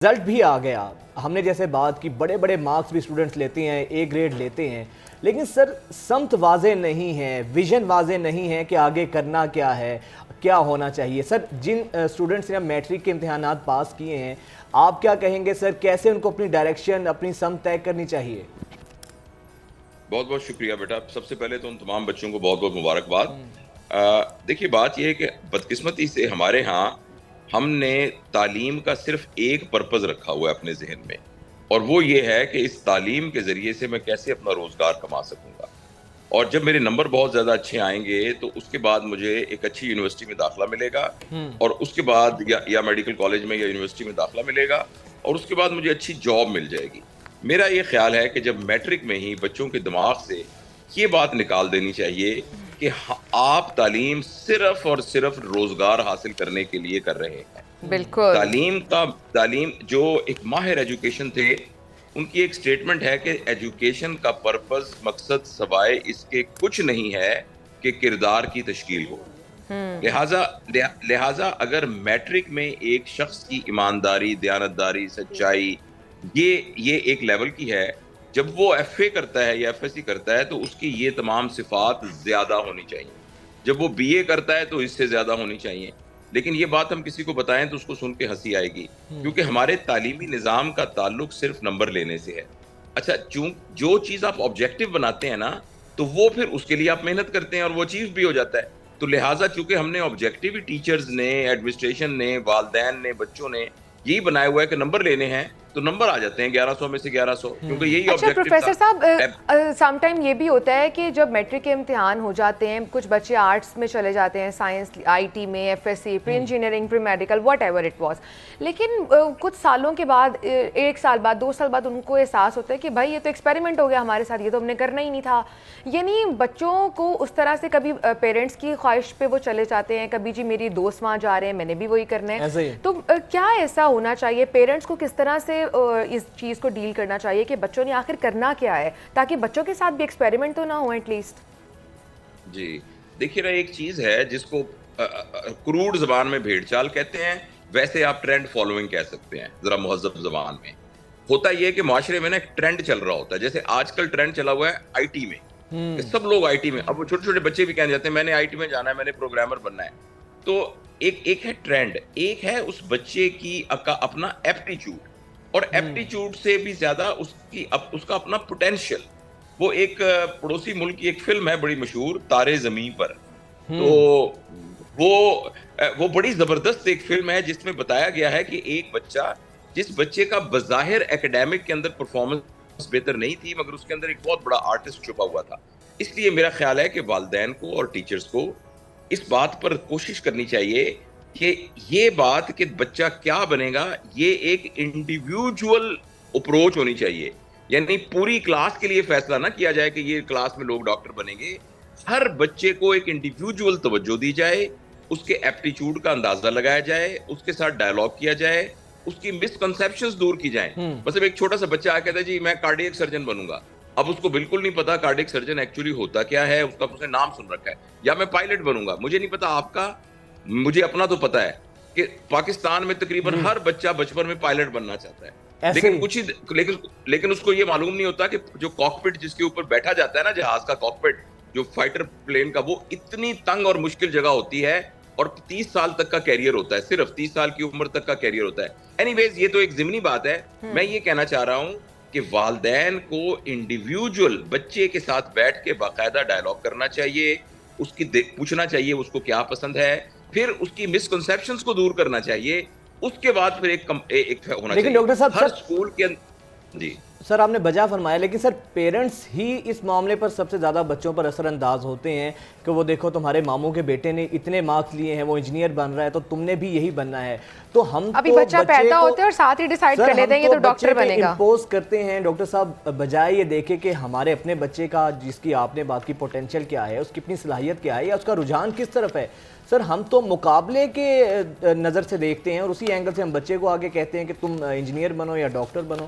Result بھی آ گیا. ہم نے جیسے بات کی بڑے بڑے مارکس بھی اسٹوڈنٹس لیتے ہیں, اے گریڈ لیتے ہیں, لیکن سر سمت واضح نہیں ہے, ویژن واضح نہیں ہے کہ آگے کرنا کیا ہے, کیا ہونا چاہیے. سر جن اسٹوڈنٹس نے میٹرک کے امتحانات پاس کیے ہیں, آپ کیا کہیں گے سر, کیسے ان کو اپنی ڈائریکشن اپنی سمت طے کرنی چاہیے؟ بہت بہت شکریہ بیٹا. سب سے پہلے تو ان تمام بچوں کو بہت بہت مبارکباد. دیکھیے بات یہ ہے کہ بدقسمتی سے ہمارے ہاں ہم نے تعلیم کا صرف ایک پرپز رکھا ہوا ہے اپنے ذہن میں, اور وہ یہ ہے کہ اس تعلیم کے ذریعے سے میں کیسے اپنا روزگار کما سکوں گا. اور جب میرے نمبر بہت زیادہ اچھے آئیں گے تو اس کے بعد مجھے ایک اچھی یونیورسٹی میں داخلہ ملے گا, اور اس کے بعد یا میڈیکل کالج میں یا یونیورسٹی میں داخلہ ملے گا, اور اس کے بعد مجھے اچھی جاب مل جائے گی. میرا یہ خیال ہے کہ جب میٹرک میں ہی بچوں کے دماغ سے یہ بات نکال دینی چاہیے کہ آپ تعلیم صرف اور صرف روزگار حاصل کرنے کے لیے کر رہے ہیں. بالکل. تعلیم جو ایک ماہر ایجوکیشن تھے, ان کی ایک سٹیٹمنٹ ہے کہ ایجوکیشن کا پرپز مقصد سوائے اس کے کچھ نہیں ہے کہ کردار کی تشکیل ہو. لہٰذا اگر میٹرک میں ایک شخص کی ایمانداری, دیانتداری, سچائی یہ ایک لیول کی ہے, جب وہ ایف اے کرتا ہے یا ایف ایس سی کرتا ہے تو اس کی یہ تمام صفات زیادہ ہونی چاہیے. جب وہ بی اے کرتا ہے تو اس سے زیادہ ہونی چاہیے. لیکن یہ بات ہم کسی کو بتائیں تو اس کو سن کے ہنسی آئے گی, کیونکہ ہمارے تعلیمی نظام کا تعلق صرف نمبر لینے سے ہے. اچھا, جو چیز آپ آبجیکٹو بناتے ہیں نا, تو وہ پھر اس کے لیے آپ محنت کرتے ہیں اور وہ اچیو بھی ہو جاتا ہے. تو لہٰذا چونکہ ہم نے آبجیکٹو ٹیچرز نے, ایڈمنسٹریشن نے, والدین نے, بچوں نے یہی بنایا ہوا ہے کہ نمبر لینے ہیں, تو نمبر آ جاتے ہیں 1100 میں سے 1100, کیونکہ یہی اچھا آبجیکٹو پروفیسر صاحب, سم ٹائم یہ بھی ہوتا ہے کہ جب میٹرک کے امتحان ہو جاتے ہیں, کچھ بچے آرٹس میں چلے جاتے ہیں, سائنس, آئی ٹی میں, F S C, pre engineering, pre medical, whatever it was, لیکن کچھ سالوں کے بعد, 1 سال بعد, 2 سال بعد ان کو احساس ہوتا ہے کہ بھائی یہ تو ایکسپیریمنٹ ہو گیا ہمارے ساتھ, یہ تو ہم نے کرنا ہی نہیں تھا. یعنی بچوں کو اس طرح سے کبھی پیرنٹس کی خواہش پہ وہ چلے جاتے ہیں, کبھی جی میری دوست وہاں جا رہے ہیں میں نے بھی وہی کرنا ہے. تو کیا ایسا ہونا چاہیے, پیرنٹس کو کس طرح سے اس چیز کو ڈیل کرنا چاہیے کہ بچوں نے آخر کرنا کیا ہے, تاکہ بچوں کے ساتھ بھی ایکسپیریمنٹ تو نہ ہو ایٹ لیسٹ؟ جی دیکھیے نا, ایک چیز ہے جس کو کروڑ زبان میں بھیڑ چال کہتے ہیں, ویسے آپ ٹرینڈ فالوئنگ کہہ سکتے ہیں ذرا مہذب زبان میں. ہوتا یہ کہ معاشرے میں نا ایک ٹرینڈ چل رہا ہوتا ہے, جیسے آج کل ٹرینڈ چلا ہوا ہے آئی ٹی میں, کہ سب لوگ آئی ٹی میں, اب وہ چھوٹے چھوٹے بچے بھی کہنے جاتے ہیں میں نے آئی ٹی میں جانا ہے, میں نے پروگرامر بننا ہے. تو ایک ہے ٹرینڈ, ایک ہے اس بچے کی اپنا ایپٹیچیوڈ, اور ایپٹیچیوڈ سے بھی زیادہ اس کا اپنا پوٹینشیل. وہ ایک پڑوسی ملک کی ایک فلم ہے بڑی مشہور, تارے زمین پر. تو وہ بڑی زبردست ایک فلم ہے جس میں بتایا گیا ہے کہ ایک بچہ, جس بچے کا بظاہر ایکیڈیمک کے اندر پرفارمنس بہتر نہیں تھی, مگر اس کے اندر ایک بہت بڑا آرٹسٹ چھپا ہوا تھا. اس لیے میرا خیال ہے کہ والدین کو اور ٹیچرز کو اس بات پر کوشش کرنی چاہیے کہ یہ بات کہ بچہ کیا بنے گا, یہ ایک انڈیویجول اپروچ ہونی چاہیے. یعنی پوری کلاس کے لیے فیصلہ نہ کیا جائے کہ یہ کلاس میں لوگ ڈاکٹر بنیں گے. ہر بچے کو ایک انڈیویجول توجہ دی جائے, اس کے ایپٹیچیوڈ کا اندازہ لگایا جائے, اس کے ساتھ ڈائیلاگ کیا جائے, اس کی مسکنسیپشنز دور کی جائیں. مثلا ایک چھوٹا سا بچہ آ کہتا ہے جی میں کارڈیک سرجن بنوں گا, اب اس کو بالکل نہیں پتا کارڈیک سرجن ایکچولی ہوتا کیا ہے, اس نے نام سن رکھا ہے. یا میں پائلٹ بنوں گا, مجھے نہیں پتا آپ کا, مجھے اپنا تو پتا ہے کہ پاکستان میں تقریباً ہر بچہ بچپن میں پائلٹ بننا چاہتا ہے, لیکن اس کو یہ معلوم نہیں ہوتا کہ جو کاکپٹ جس کے اوپر بیٹھا جاتا ہے نا, جہاز کا کاکپٹ, جو فائٹر پلین کا, وہ اتنی تنگ اور مشکل جگہ ہوتی ہے, اور 30 سال تک کا کیریئر ہوتا ہے, صرف 30 سال کی عمر تک کا کیریئر ہوتا ہے. اینی ویز یہ تو ایک ضمنی بات ہے. میں یہ کہنا چاہ رہا ہوں کہ والدین کو انڈیویجول بچے کے ساتھ بیٹھ کے باقاعدہ ڈائیلاگ کرنا چاہیے, اس کی پوچھنا چاہیے اس کو کیا پسند ہے, پھر اس کی مسکنسیپشنز کو دور کرنا چاہیے. اس کے بعد پھر ایک ہونا چاہیے. لیکن ڈاکٹر صاحب ہر اسکول کے جی سر آپ نے بجا فرمایا, لیکن سر پیرنٹس ہی اس معاملے پر سب سے زیادہ بچوں پر اثر انداز ہوتے ہیں کہ وہ دیکھو تمہارے ماموں کے بیٹے نے اتنے مارکس لیے ہیں, وہ انجینئر بن رہا ہے, تو تم نے بھی یہی بننا ہے. تو ہم ابھی بچہ پیدا ہوتے ہیں اور ساتھ ہی ڈیسائیڈ کر لیتے ہیں یہ تو ڈاکٹر بنے گا. امپوز کرتے ہیں ڈاکٹر صاحب, بجائے یہ دیکھے کہ ہمارے اپنے بچے کا, جس کی آپ نے بات کی پوٹینشیل کیا ہے, اس کی اپنی صلاحیت کیا ہے, یا اس کا رجحان کس طرف ہے. سر ہم تو مقابلے کے نظر سے دیکھتے ہیں, اور اسی اینگل سے ہم بچے کو آگے کہتے ہیں کہ تم انجینئر بنو یا ڈاکٹر بنو.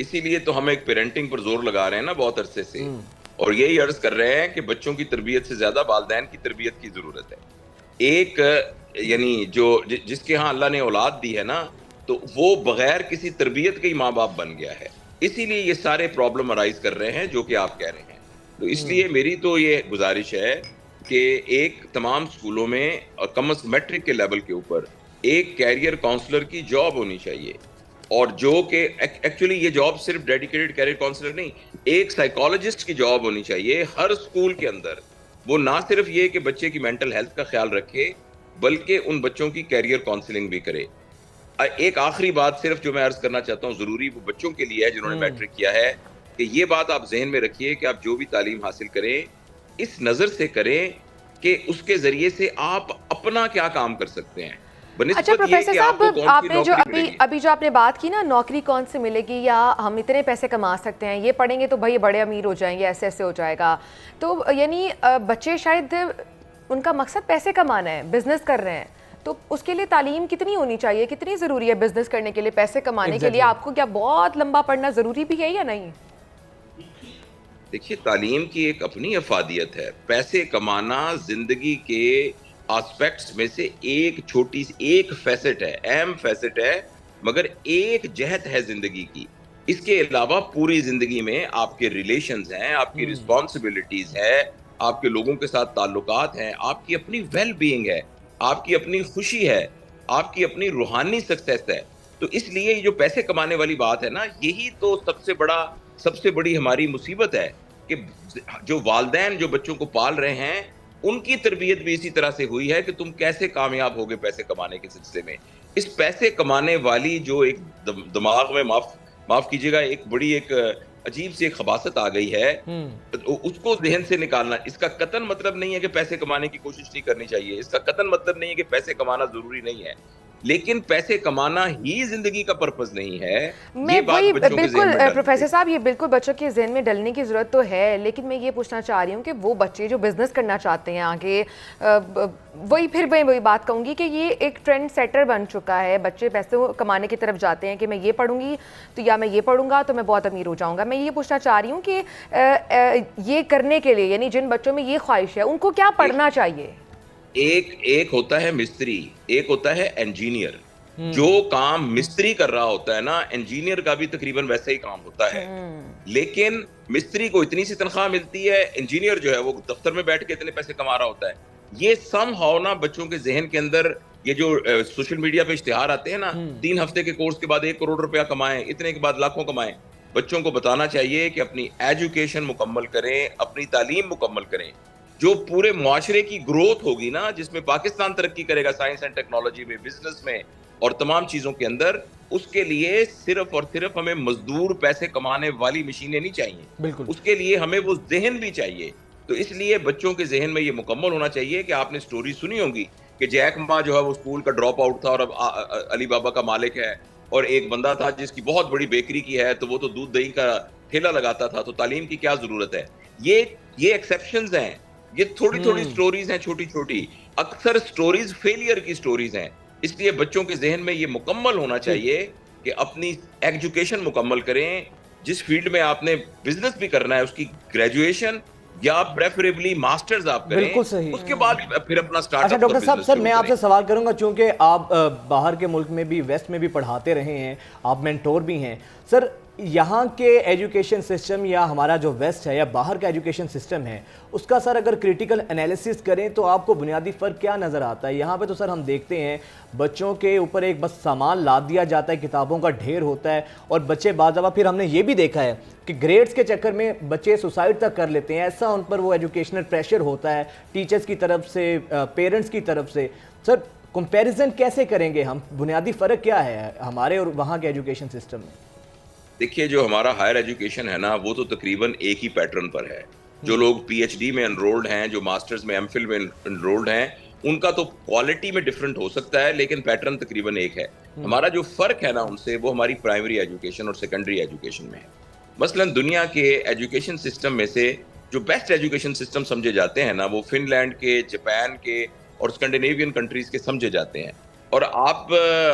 اسی لیے تو ہم ایک پیرنٹنگ پر زور لگا رہے ہیں نا بہت عرصے سے, اور یہی عرض کر رہے ہیں کہ بچوں کی تربیت سے زیادہ والدین کی تربیت کی ضرورت ہے. ایک یعنی جس کے ہاں اللہ نے اولاد دی ہے نا, تو وہ بغیر کسی تربیت کے ہی ماں باپ بن گیا ہے. اسی لیے یہ سارے پرابلم ارائز کر رہے ہیں جو کہ آپ کہہ رہے ہیں. تو اس لیے میری تو یہ گزارش ہے کہ ایک تمام اسکولوں میں کم از میٹرک کے لیول کے اوپر ایک کیریئر کاؤنسلر کی جاب ہونی چاہیے, اور جو کہ ایکچولی یہ جاب صرف ڈیڈیکیٹڈ کیریئر کاؤنسلر نہیں, ایک سائیکالوجسٹ کی جاب ہونی چاہیے ہر اسکول کے اندر. وہ نہ صرف یہ کہ بچے کی مینٹل ہیلتھ کا خیال رکھے بلکہ ان بچوں کی کیریئر کاؤنسلنگ بھی کرے. ایک آخری بات صرف جو میں عرض کرنا چاہتا ہوں, ضروری وہ بچوں کے لیے ہے جنہوں نے میٹرک کیا ہے, کہ یہ بات آپ ذہن میں رکھیے کہ آپ جو بھی تعلیم حاصل کریں اس نظر سے کریں کہ اس کے ذریعے سے آپ اپنا کیا کام کر سکتے ہیں. اچھا پروفیسر صاحب, آپ نے جو ابھی جو آپ نے بات کی نا, نوکری کون سے ملے گی یا ہم اتنے پیسے کما سکتے ہیں, یہ پڑھیں گے تو بھائی بڑے امیر ہو جائیں گے, ایسے ایسے ہو جائے گا. تو یعنی بچے شاید ان کا مقصد پیسے کمانا ہے, بزنس کر رہے ہیں, تو اس کے لیے تعلیم کتنی ہونی چاہیے, کتنی ضروری ہے بزنس کرنے کے لیے, پیسے کمانے کے لیے آپ کو کیا بہت لمبا پڑھنا ضروری بھی ہے یا نہیں؟ دیکھیے تعلیم کی ایک اپنی افادیت ہے. پیسے کمانا زندگی کے آسپیکٹس میں سے ایک چھوٹی سی ایک فیسٹ ہے, اہم فیسٹ ہے, مگر ایک جہت ہے زندگی کی. اس کے علاوہ پوری زندگی میں آپ کے ریلیشنز ہیں, آپ کی رسپانسبلٹیز ہے, آپ کے لوگوں کے ساتھ تعلقات ہیں, آپ کی اپنی ویل بینگ ہے, آپ کی اپنی خوشی ہے, آپ کی اپنی روحانی سکسیس ہے. تو اس لیے یہ جو پیسے کمانے والی بات ہے نا, یہی تو سب سے بڑی ہماری مصیبت ہے کہ جو والدین جو بچوں کو پال رہے ہیں ان کی تربیت بھی اسی طرح سے ہوئی ہے کہ تم کیسے کامیاب ہوگے پیسے کمانے کے سلسلے میں. اس پیسے کمانے والی جو ایک دماغ میں معاف کیجیے گا ایک بڑی ایک عجیب سی ایک خباثت آ گئی ہے, اس کو ذہن سے نکالنا. اس کا قطعاً مطلب نہیں ہے کہ پیسے کمانے کی کوشش نہیں کرنی چاہیے, اس کا قطعاً مطلب نہیں ہے کہ پیسے کمانا ضروری نہیں ہے, لیکن پیسے کمانا ہی زندگی کا پرپز نہیں ہے. میں وہی بالکل پروفیسر صاحب, یہ بالکل بچوں کے ذہن میں ڈلنے کی ضرورت تو ہے, لیکن میں یہ پوچھنا چاہ رہی ہوں کہ وہ بچے جو بزنس کرنا چاہتے ہیں آگے, وہی بات کہوں گی کہ یہ ایک ٹرینڈ سیٹر بن چکا ہے. بچے پیسے کمانے کی طرف جاتے ہیں کہ میں یہ پڑھوں گی تو یا میں یہ پڑھوں گا تو میں بہت امیر ہو جاؤں گا. میں یہ پوچھنا چاہ رہی ہوں کہ یہ کرنے کے لیے, یعنی جن بچوں میں یہ خواہش ہے, ان کو کیا پڑھنا چاہیے؟ ایک ہوتا ہے مستری, ایک ہوتا ہے انجینئر. جو کام مستری کر رہا ہوتا ہے نا, انجینئر کا بھی تقریباً ویسا ہی کام ہوتا ہے, لیکن مستری کو اتنی سی تنخواہ ملتی ہے, انجینئر جو ہے وہ دفتر میں بیٹھ کے اتنے پیسے کما رہا ہوتا ہے. یہ سم ہاؤ نا بچوں کے ذہن کے اندر یہ جو سوشل میڈیا پہ اشتہار آتے ہیں نا, 3 ہفتے کے کورس کے بعد 1 کروڑ روپیہ کمائیں, اتنے کے بعد لاکھوں کمائیں. بچوں کو بتانا چاہیے کہ اپنی ایجوکیشن مکمل کریں, اپنی تعلیم مکمل کریں. جو پورے معاشرے کی گروتھ ہوگی نا, جس میں پاکستان ترقی کرے گا سائنس اینڈ ٹیکنالوجی میں, بزنس میں اور تمام چیزوں کے اندر, اس کے لیے صرف اور صرف ہمیں مزدور پیسے کمانے والی مشینیں نہیں چاہیے, بالکل اس کے لیے ہمیں وہ ذہن بھی چاہیے. تو اس لیے بچوں کے ذہن میں یہ مکمل ہونا چاہیے کہ آپ نے سٹوری سنی ہوگی کہ جیک ما جو ہے وہ اسکول کا ڈراپ آؤٹ تھا اور اب علی بابا کا مالک ہے, اور ایک بندہ تھا جس کی بہت بڑی بیکری کی ہے, تو وہ تو دودھ دہی کا ٹھیلا لگاتا تھا. تو تعلیم کی کیا ضرورت ہے؟ یہ ایکسیپشنز ہیں, یہ تھوڑی سٹوریز ہیں چھوٹی چھوٹی, اکثر سٹوریز فیلئر کی سٹوریز ہیں. اس لیے بچوں کے ذہن میں یہ مکمل ہونا چاہیے کہ اپنی ایجوکیشن مکمل کریں. جس فیلڈ میں آپ نے بزنس بھی کرنا ہے, اس کی گریجویشن یا پریفریبلی ماسٹرز آپ کریں, بالکل صحیح, اس کے بعد پھر اپنا سٹارٹ اپ. اچھا ڈاکٹر صاحب, سر میں آپ سے سوال کروں گا, چونکہ آپ باہر کے ملک میں بھی, ویسٹ میں بھی پڑھاتے رہے ہیں, آپ مینٹور بھی ہیں. سر یہاں کے ایجوکیشن سسٹم یا ہمارا جو ویسٹ ہے یا باہر کا ایجوکیشن سسٹم ہے, اس کا سر اگر کریٹیکل انالیسس کریں تو آپ کو بنیادی فرق کیا نظر آتا ہے؟ یہاں پہ تو سر ہم دیکھتے ہیں بچوں کے اوپر ایک بس سامان لاد دیا جاتا ہے, کتابوں کا ڈھیر ہوتا ہے, اور بچے بعض دفعہ پھر ہم نے یہ بھی دیکھا ہے کہ گریڈز کے چکر میں بچے سوسائڈ تک کر لیتے ہیں. ایسا ان پر وہ ایجوکیشنل پریشر ہوتا ہے ٹیچرز کی طرف سے, پیرنٹس کی طرف سے. سر کمپیریزن کیسے کریں گے ہم؟ بنیادی فرق کیا ہے ہمارے اور وہاں کے ایجوکیشن سسٹم میں؟ دیکھیے جو ہمارا ہائر ایجوکیشن ہے نا, وہ تو تقریباً ایک ہی پیٹرن پر ہے. جو لوگ پی ایچ ڈی میں انرولڈ ہیں, جو ماسٹرز میں, ایم فل میں انرولڈ ہیں, ان کا تو کوالٹی میں ڈفرنٹ ہو سکتا ہے, لیکن پیٹرن تقریباً ایک ہے. ہمارا جو فرق ہے نا ان سے, وہ ہماری پرائمری ایجوکیشن اور سیکنڈری ایجوکیشن میں ہے. مثلاً دنیا کے ایجوکیشن سسٹم میں سے جو بیسٹ ایجوکیشن سسٹم سمجھے جاتے ہیں نا, وہ فن لینڈ کے, جاپان کے اور اسکینڈینیوین کنٹریز کے سمجھے جاتے ہیں. اور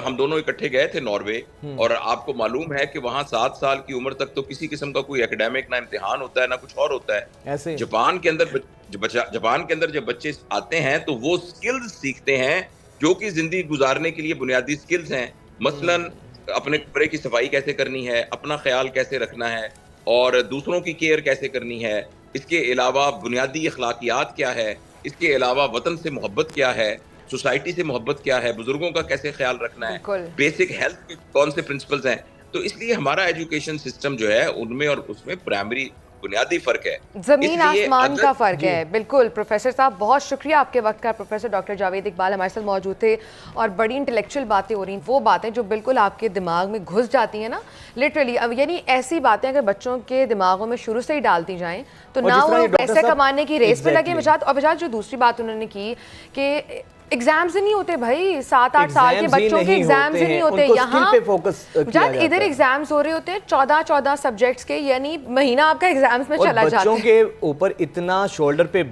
ہم دونوں اکٹھے گئے تھے ناروے, اور آپ کو معلوم ہے کہ وہاں 7 سال کی عمر تک تو کسی قسم کا کوئی اکیڈیمک نہ امتحان ہوتا ہے نہ کچھ اور ہوتا ہے. جاپان کے اندر جب بچے آتے ہیں تو وہ سکلز سیکھتے ہیں جو کہ زندگی گزارنے کے لیے بنیادی سکلز ہیں. مثلاً اپنے کمرے کی صفائی کیسے کرنی ہے, اپنا خیال کیسے رکھنا ہے, اور دوسروں کی کیئر کیسے کرنی ہے, اس کے علاوہ بنیادی اخلاقیات کیا ہے, اس کے علاوہ وطن سے محبت کیا ہے, سوسائٹی سے محبت کیا ہے, بزرگوں کا کیسے خیال رکھنا ہے, بالکل. بیسک ہیلتھ کے کون سے پرنسپلز ہیں. تو اس لیے ہمارا ایجوکیشن سسٹم جو ہے ان میں اور اس میں پرائمری بنیادی فرق ہے. زمین آسمان کا فرق ہے. جی. بالکل پروفیسر صاحب, بہت شکریہ آپ کے وقت کا. پروفیسر ڈاکٹر جاوید اقبال ہمارے ساتھ موجود تھے اور بڑی انٹلیکچوئل باتیں ہو رہی ہیں, وہ باتیں جو بالکل آپ کے دماغ میں گھس جاتی ہیں نا لٹرلی. اب یعنی ایسی باتیں اگر بچوں کے دماغوں میں شروع سے ہی ڈالتی جائیں تو اور نہ جس طرح وہ یہ ڈاکٹر پیسے صاحب کمانے کی ریس میں لگے exactly. اور بجات جو دوسری بات انہوں نے کی کہ ایگزامز نہیں ہوتے بھائی, 7-8 سال کے بچوں کے ایگزامز ہی نہیں ہوتے. یہاں جب ادھر ایگزامز ہو رہے ہوتے ہیں 14 سبجیکٹس کے, یعنی مہینہ آپ کا ایگزامز میں چلا جاتا ہے. بچوں کے اوپر اتنا شولڈر پہ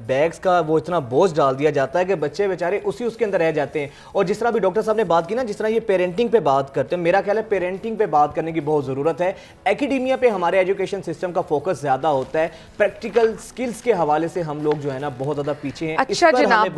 بیگز کا وہ اتنا بوجھ ڈال دیا جاتا ہے کہ بچے بیچارے اس کے اندر رہ جاتے ہیں. اور جس طرح بھی ڈاکٹر صاحب نے بات کی نا, جس طرح یہ پیرنٹنگ پہ بات کرتے ہیں, میرا خیال ہے پیرنٹنگ پہ بات کرنے کی بہت ضرورت ہے. ایکیڈیمیا پہ ہمارے ایجوکیشن سسٹم کا فوکس زیادہ ہوتا ہے, پریکٹیکل سکلز کے حوالے سے ہم لوگ جو ہے نا بہت زیادہ پیچھے ہیں. اچھا جناب.